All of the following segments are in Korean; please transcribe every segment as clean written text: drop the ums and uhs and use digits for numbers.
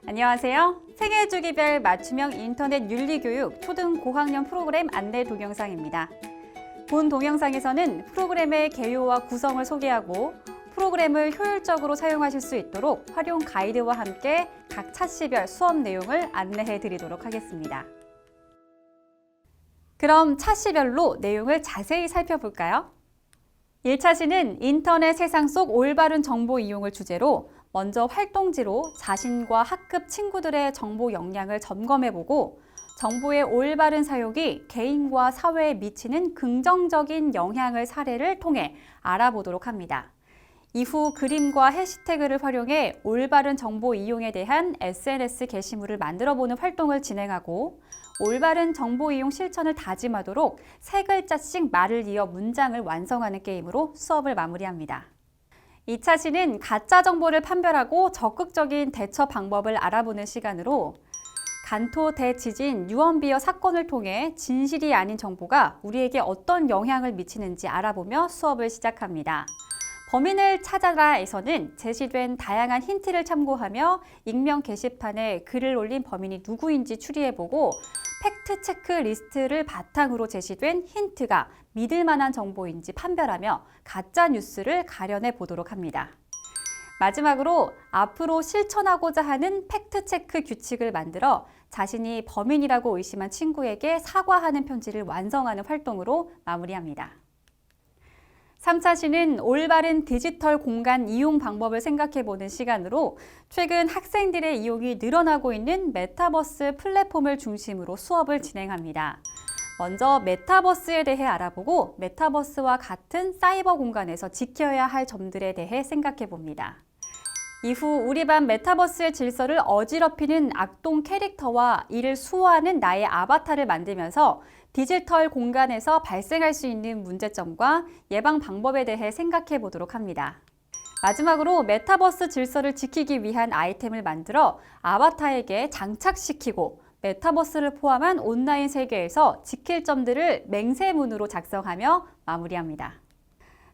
안녕하세요. 생애주기별 맞춤형 인터넷 윤리교육 초등 고학년 프로그램 안내 동영상입니다. 본 동영상에서는 프로그램의 개요와 구성을 소개하고 프로그램을 효율적으로 사용하실 수 있도록 활용 가이드와 함께 각 차시별 수업 내용을 안내해 드리도록 하겠습니다. 그럼 차시별로 내용을 자세히 살펴볼까요? 1차시는 인터넷 세상 속 올바른 정보 이용을 주제로 먼저 활동지로 자신과 학급 친구들의 정보 역량을 점검해보고 정보의 올바른 사용이 개인과 사회에 미치는 긍정적인 영향을 사례를 통해 알아보도록 합니다. 이후 그림과 해시태그를 활용해 올바른 정보 이용에 대한 SNS 게시물을 만들어보는 활동을 진행하고 올바른 정보 이용 실천을 다짐하도록 3글자씩 말을 이어 문장을 완성하는 게임으로 수업을 마무리합니다. 2차시는 가짜 정보를 판별하고 적극적인 대처 방법을 알아보는 시간으로 간토 대지진 유언비어 사건을 통해 진실이 아닌 정보가 우리에게 어떤 영향을 미치는지 알아보며 수업을 시작합니다. 범인을 찾아라에서는 제시된 다양한 힌트를 참고하며 익명 게시판에 글을 올린 범인이 누구인지 추리해보고 팩트체크 리스트를 바탕으로 제시된 힌트가 믿을 만한 정보인지 판별하며 가짜 뉴스를 가려내 보도록 합니다. 마지막으로 앞으로 실천하고자 하는 팩트체크 규칙을 만들어 자신이 범인이라고 의심한 친구에게 사과하는 편지를 완성하는 활동으로 마무리합니다. 3차시는 올바른 디지털 공간 이용 방법을 생각해보는 시간으로 최근 학생들의 이용이 늘어나고 있는 메타버스 플랫폼을 중심으로 수업을 진행합니다. 먼저 메타버스에 대해 알아보고 메타버스와 같은 사이버 공간에서 지켜야 할 점들에 대해 생각해봅니다. 이후 우리 반 메타버스의 질서를 어지럽히는 악동 캐릭터와 이를 수호하는 나의 아바타를 만들면서 디지털 공간에서 발생할 수 있는 문제점과 예방 방법에 대해 생각해 보도록 합니다. 마지막으로 메타버스 질서를 지키기 위한 아이템을 만들어 아바타에게 장착시키고 메타버스를 포함한 온라인 세계에서 지킬 점들을 맹세문으로 작성하며 마무리합니다.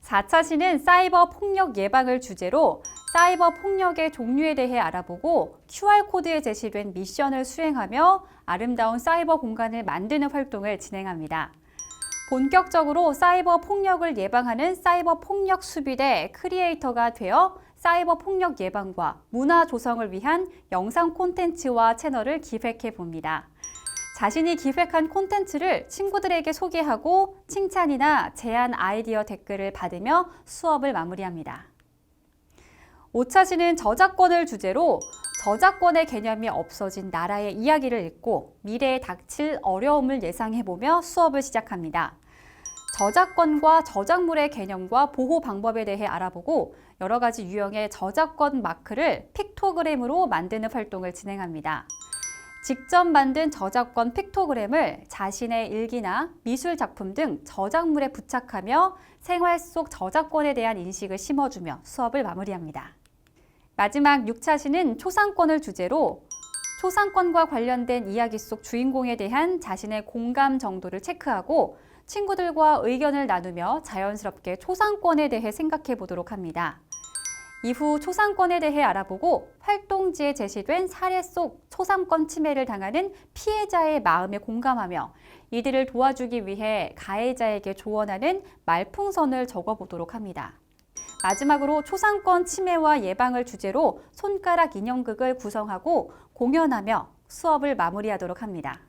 4차시는 사이버 폭력 예방을 주제로 사이버 폭력의 종류에 대해 알아보고 QR코드에 제시된 미션을 수행하며 아름다운 사이버 공간을 만드는 활동을 진행합니다. 본격적으로 사이버 폭력을 예방하는 사이버 폭력 수비대 크리에이터가 되어 사이버 폭력 예방과 문화 조성을 위한 영상 콘텐츠와 채널을 기획해 봅니다. 자신이 기획한 콘텐츠를 친구들에게 소개하고 칭찬이나 제안 아이디어 댓글을 받으며 수업을 마무리합니다. 5차시는 저작권을 주제로 저작권의 개념이 없어진 나라의 이야기를 읽고 미래에 닥칠 어려움을 예상해보며 수업을 시작합니다. 저작권과 저작물의 개념과 보호 방법에 대해 알아보고 여러 가지 유형의 저작권 마크를 픽토그램으로 만드는 활동을 진행합니다. 직접 만든 저작권 픽토그램을 자신의 일기나 미술 작품 등 저작물에 부착하며 생활 속 저작권에 대한 인식을 심어주며 수업을 마무리합니다. 마지막 6차시는 초상권을 주제로 초상권과 관련된 이야기 속 주인공에 대한 자신의 공감 정도를 체크하고 친구들과 의견을 나누며 자연스럽게 초상권에 대해 생각해 보도록 합니다. 이후 초상권에 대해 알아보고 활동지에 제시된 사례 속 초상권 침해를 당하는 피해자의 마음에 공감하며 이들을 도와주기 위해 가해자에게 조언하는 말풍선을 적어보도록 합니다. 마지막으로 초상권 침해와 예방을 주제로 손가락 인형극을 구성하고 공연하며 수업을 마무리하도록 합니다.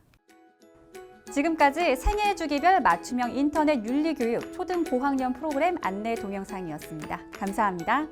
지금까지 생애주기별 맞춤형 인터넷 윤리교육 초등 고학년 프로그램 안내 동영상이었습니다. 감사합니다.